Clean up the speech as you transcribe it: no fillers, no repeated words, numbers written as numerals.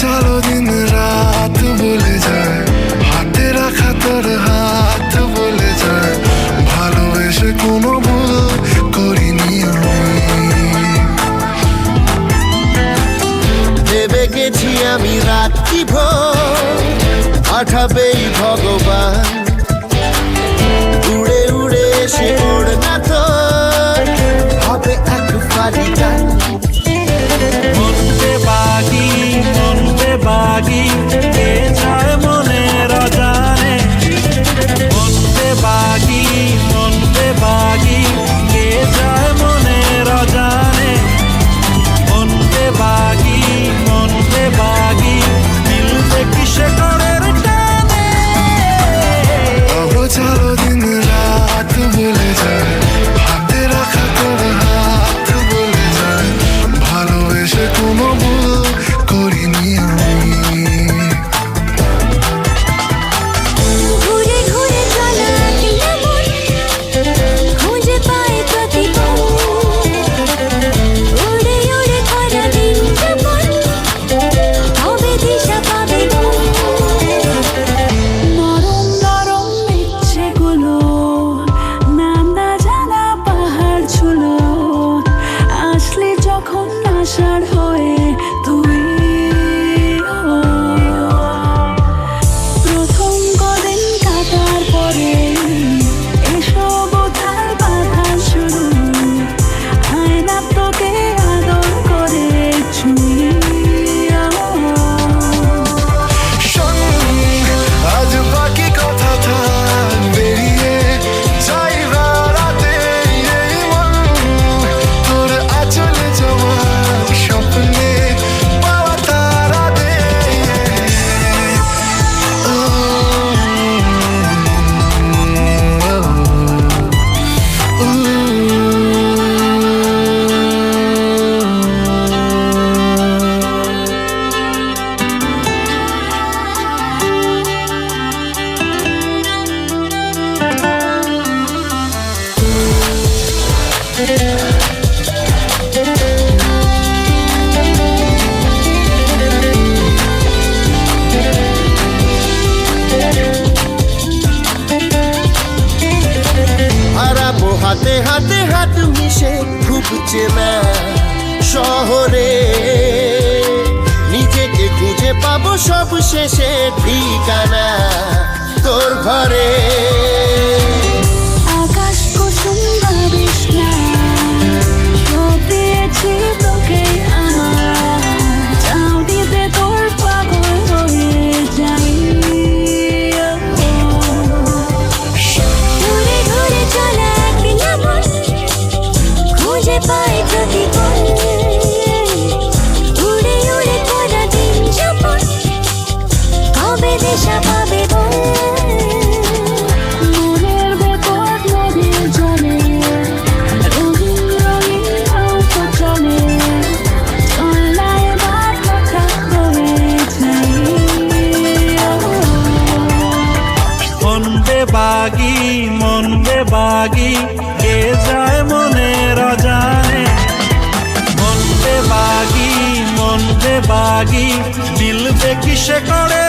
চলো দিন রাত বলে যায়, হাতে রাখা তোর হাত বলে যায়, ভালোবেসে কোনো ভুল করিনি আমি। ভেবে গেছি আমি রাত্রি ভোর পাঠাবেই ভগবান, উড়ে উড়ে এসে ওর না তোর হবে এক ফালি গান। বাগি কে যায় মনের অজানে, মনতে বাগি কে যায় মনের অজানে, মনতে বাগি মিলতে কিসে করের টানে। চলো দিন রাত বলে যায়, হাতে রাখা তোর হাত বলে যায়, ভালোবেসে কোনো ভুল করিনি আমি। হাতে হাতে হাত মিশে খুব চেনা শহরে, নিজেকে খুঁজে পাবো সব শেষে ঠিকানা তোর ঘরে। আকাশ কুসুম ভাবিস না, সব দিয়েছি তোকে আমার, চাও দিতে তোর পাগল হয়ে যাই। ঘুরে ঘুরে চলা খুঁজে পাই প্রতিপল, উড়ে উড়ে করা দিন যাপন হবে দিশা পাবে বল। মনের ভেতর নদীর জলে রঙিন রঙিন নৌকো চলে, চলায় বার কথা হয়ে যাই। মন বেবাগি কে যায় মনের অজানে, মন বেবাগি মিলবে কিসে করে